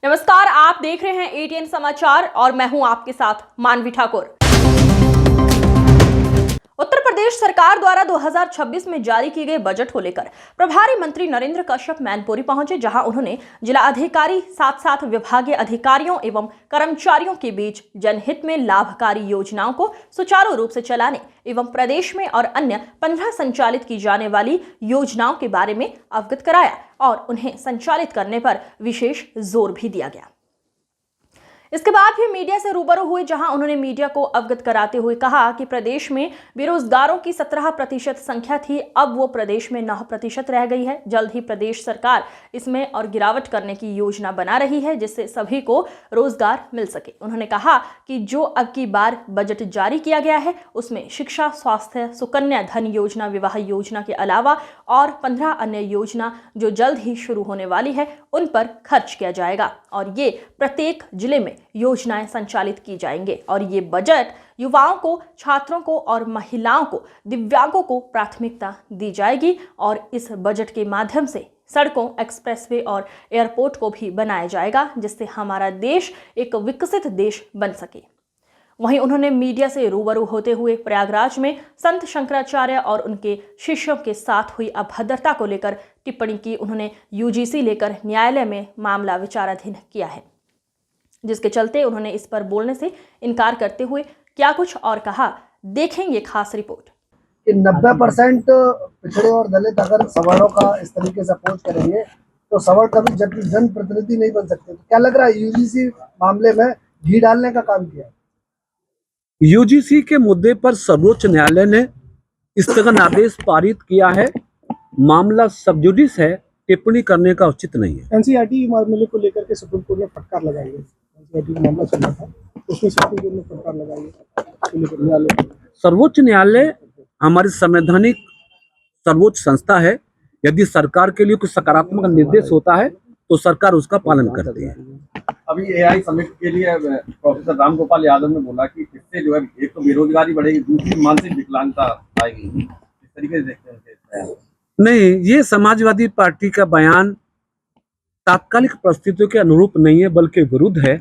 नमस्कार, आप देख रहे हैं एटीएन समाचार और मैं हूं आपके साथ मानवी ठाकुर। उत्तर प्रदेश सरकार द्वारा 2026 में जारी किए गए बजट को लेकर प्रभारी मंत्री नरेंद्र कश्यप मैनपुरी पहुंचे, जहां उन्होंने जिला अधिकारी साथ साथ विभागीय अधिकारियों एवं कर्मचारियों के बीच जनहित में लाभकारी योजनाओं को सुचारू रूप से चलाने एवं प्रदेश में और अन्य 15 संचालित की जाने वाली योजनाओं के बारे में अवगत कराया और उन्हें संचालित करने पर विशेष जोर भी दिया गया। इसके बाद भी मीडिया से रूबरू हुए, जहां उन्होंने मीडिया को अवगत कराते हुए कहा कि प्रदेश में बेरोजगारों की 17% संख्या थी, अब वो प्रदेश में 9% रह गई है। जल्द ही प्रदेश सरकार इसमें और गिरावट करने की योजना बना रही है, जिससे सभी को रोजगार मिल सके। उन्होंने कहा कि जो अब की बार बजट जारी किया गया है उसमें शिक्षा, स्वास्थ्य, सुकन्या धन योजना, विवाह योजना के अलावा और 15 अन्य योजना जो जल्द ही शुरू होने वाली है उन पर खर्च किया जाएगा और ये प्रत्येक जिले में योजनाएं संचालित की जाएंगे। और ये बजट युवाओं को, छात्रों को और महिलाओं को, दिव्यांगों को प्राथमिकता दी जाएगी और इस बजट के माध्यम से सड़कों, एक्सप्रेसवे और एयरपोर्ट को भी बनाया जाएगा, जिससे हमारा देश एक विकसित देश बन सके। वहीं उन्होंने मीडिया से रूबरू होते हुए प्रयागराज में संत शंकराचार्य और उनके शिष्यों के साथ हुई अभद्रता को लेकर टिप्पणी की। उन्होंने यूजीसी लेकर न्यायालय में मामला विचाराधीन किया है, जिसके चलते उन्होंने इस पर बोलने से इनकार करते हुए क्या कुछ और कहा, देखेंगे खास रिपोर्ट। 90% पिछड़े और दलित अगर सवर्णों का इस तरीके से अपोज करेंगे तो सवर्ण कभी जनप्रतिनिधि नहीं बन सकते। तो क्या लग रहा है यूजीसी मामले में घी डालने का काम किया? यूजीसी के मुद्दे पर सर्वोच्च न्यायालय ने स्थगन आदेश पारित किया है। मामला सब जुडिस है, टिप्पणी करने का उचित नहीं है। एनसीईआरटी मामले को लेकर के सुप्रीम कोर्ट में फटकार लगाई है। एनसीईआरटी का मामला चल रहा था, उसमें सुप्रीम कोर्ट में फटकार लगाई है। सर्वोच्च न्यायालय हमारी संवैधानिक सर्वोच्च संस्था है। यदि सरकार के लिए कुछ सकारात्मक निर्देश होता है तो सरकार उसका पालन करती है। अभी एआई समिट के लिए प्रोफेसर रामगोपाल यादव ने बोला कि इससे जो है एक तो बेरोजगारी बढ़ेगी, दूसरी मानसिक विकलांगता आएगी। इस तरीके से देखते हैं? नहीं, ये समाजवादी पार्टी का बयान तात्कालिक परिस्थितियों के अनुरूप नहीं है, बल्कि विरुद्ध है।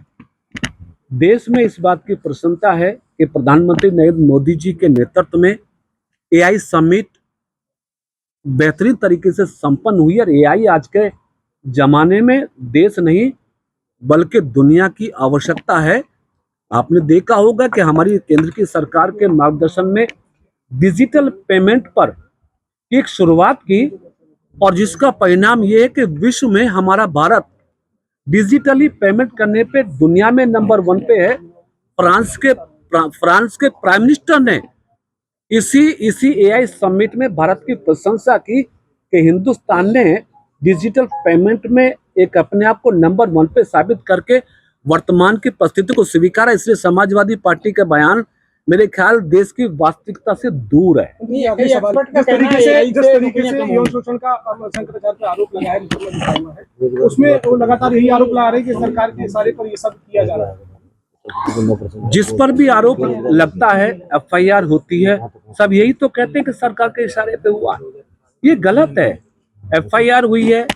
देश में इस बात की प्रसन्नता है कि प्रधानमंत्री नरेंद्र मोदी जी के नेतृत्व में एआई समिट बेहतरीन तरीके से संपन्न हुई और एआई आज के जमाने में देश नहीं बल्कि दुनिया की आवश्यकता है। आपने देखा होगा कि हमारी केंद्र की सरकार के मार्गदर्शन में डिजिटल पेमेंट पर एक शुरुआत की और जिसका परिणाम ये है कि विश्व में हमारा भारत डिजिटली पेमेंट करने पे दुनिया में नंबर 1 पे है। फ्रांस के प्राइम मिनिस्टर ने इसी एआई समिट में भारत की प्रशंसा की कि हिंदुस्तान ने डिजिटल पेमेंट में एक अपने आप को नंबर 1 पे साबित करके वर्तमान की परिस्थिति को स्वीकारा। इसलिए समाजवादी पार्टी का बयान मेरे ख्याल देश की वास्तविकता से दूर है। जिस तरीके से यौन शोषण का शंकराचार्य पे आरोप लगाया है, उसमें वो लगातार यही आरोप लगा रहे हैं कि सरकार के इशारे पर ये सब किया जा रहा है। जिस पर भी आरोप लगता है एफआईआर होती है, सब यही तो कहते हैं कि सरकार के इशारे पे हुआ। ये गलत है। एफआईआर हुई है,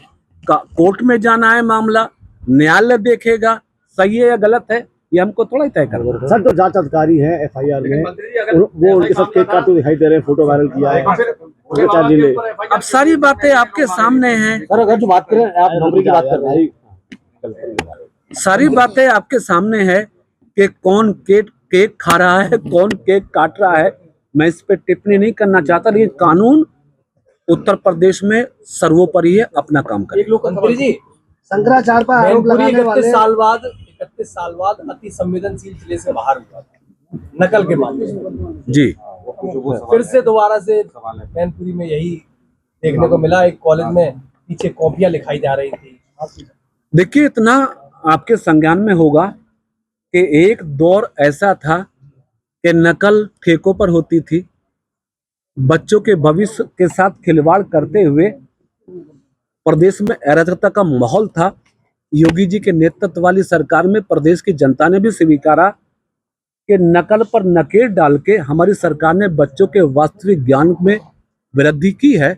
कोर्ट में जाना है, मामला न्यायालय देखेगा सही है या गलत है, ये हमको थोड़ा ही तय करना। सर, तो जांच अधिकारी है एफआईआर में, वो उनके साथ केक काटते दिखाई दे रहे हैं, फोटो वायरल किया है। अब सारी बातें आपके सामने हैं। सर, अगर जो बात करें, आप नौकरी की बात कर रहे हैं, सारी बातें आपके सामने है कि कौन केक खा रहा है, कौन केक काट रहा है। मैं इस पर टिप्पणी नहीं करना चाहता, लेकिन कानून उत्तर प्रदेश में सर्वोपरि है, अपना काम करें। मंत्री जी, शंकराचार्य पर आरोप लगाने वाले 31 साल बाद अति संवेदनशील जिले से बाहर हुआ था नकल के मामले में। जी, फिर से दोबारा से मैनपुरी में यही देखने को मिला। एक कॉलेज में पीछे कॉपियां लिखाई जा रही थी। देखिए, इतना आपके संज्ञान में होगा कि एक दौर ऐसा था कि नकल ठेकों पर होती थी। बच्चों के भविष्य के साथ खिलवाड़ करते हुए प्रदेश में अराजकता का माहौल था। योगी जी के नेतृत्व वाली सरकार में प्रदेश की जनता ने भी स्वीकारा कि नकल पर नकेल डाल के हमारी सरकार ने बच्चों के वास्तविक ज्ञान में वृद्धि की है।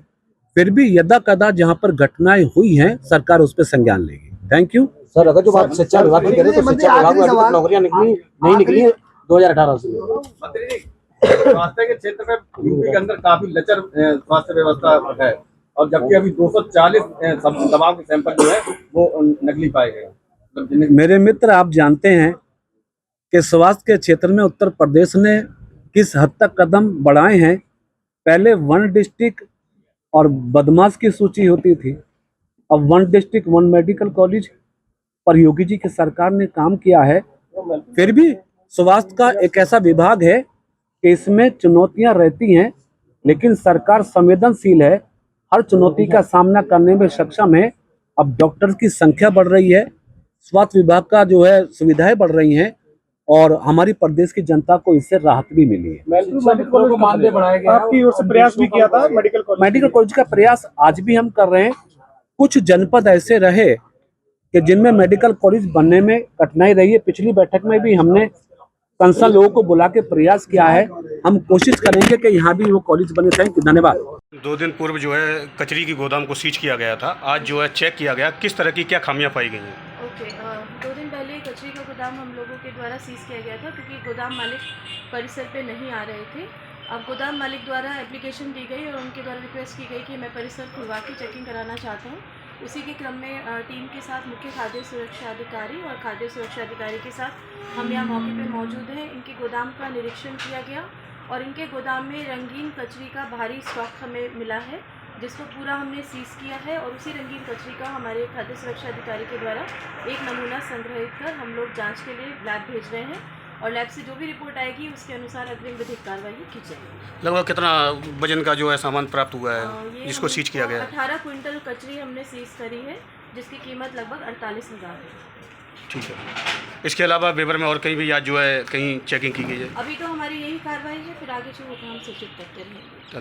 फिर भी यदा कदा जहां पर घटनाएं हुई हैं, सरकार उस पर संज्ञान लेगी। Thank you. सर अगर जो बात शिक्षा विभाग की करें तो मंत्री, शिक्षा विभाग में आखिरी अभी तक सवाल। नौकरियां नहीं निकली है 2018 से। मंत्री जी, स्वास्थ्य के क्षेत्र में यूपी के अंदर काफी लचर स्वास्थ्य व्यवस्था है, और जबकि अभी 240 दवाओं के सैंपल जो है वो नकली पाए गए। मतलब जिन्हें मेरे मित्र, आप जानते हैं कि स्वास्थ्य के क्षेत्र में उत्तर प्रदेश ने किस हद तक कदम बढ़ाए हैं। पहले 1 डिस्ट्रिक्ट और बदमाश की सूची होती थी, अब 1 डिस्ट्रिक्ट 1 मेडिकल कॉलेज पर योगी जी की सरकार ने काम किया है। फिर भी स्वास्थ्य का एक ऐसा विभाग है कि इसमें चुनौतियां रहती हैं, लेकिन सरकार संवेदनशील है, हर चुनौती का सामना करने में सक्षम है। अब डॉक्टर्स की संख्या बढ़ रही है, स्वास्थ्य विभाग का जो है सुविधाएं बढ़ रही हैं, और हमारी प्रदेश की जनता को इससे राहत भी मिली है। मेडिकल कॉलेज को मानदेय बढ़ाया गया है। आपकी ओर से प्रयास भी किया था मेडिकल कॉलेज का प्रयास आज भी हम कर रहे हैं। कुछ जनपद ऐसे रहे कि जिनमें मेडिकल कॉलेज बनने में कठिनाई रही है। पिछली बैठक में भी हमने कंसर्न लोगों को बुला के प्रयास किया है। हम कोशिश करेंगे कि यहाँ भी वो कॉलेज बने। थैंक यू, धन्यवाद। 2 दिन पूर्व जो है कचरी की गोदाम को सीज किया गया था, आज जो है चेक किया गया, किस तरह की क्या खामियां पाई गई हैं? ओके, 2 दिन पहले कचरे का गोदाम हम लोगों के द्वारा सीज किया गया था, क्योंकि गोदाम मालिक परिसर पे नहीं आ रहे थे। अब गोदाम मालिक द्वारा एप्लीकेशन दी गई और उनके द्वारा रिक्वेस्ट की गई कि मैं परिसर खुलवा के चेकिंग कराना चाहता हूँ। उसी के क्रम में टीम के साथ मुख्य खाद्य सुरक्षा अधिकारी और खाद्य सुरक्षा अधिकारी के साथ हम यहाँ मौके पे मौजूद हैं। इनके गोदाम का निरीक्षण किया गया और इनके गोदाम में रंगीन कचरी का भारी स्टॉक हमें मिला है, जिसको पूरा हमने सीज किया है। और उसी रंगीन कचरी का हमारे खाद्य सुरक्षा अधिकारी के द्वारा एक नमूना संग्रहित कर हम लोग जांच के लिए लैब भेज रहे हैं, और लैब से जो भी रिपोर्ट आएगी उसके अनुसार अग्रिम विधिक कार्रवाई की जाएगी। लगभग कितना वजन का जो है सामान प्राप्त हुआ है जिसको सीज किया गया है? 18 क्विंटल कचरी हमने सीज करी है, जिसकी कीमत लगभग 48,000 है। ठीक है। इसके अलावा बेबर में और कहीं भी आज जो है कहीं चेकिंग की गई है? अभी तो हमारी यही कार्रवाई है, फिर आगे जो होगा हम सूचित करते रहेंगे।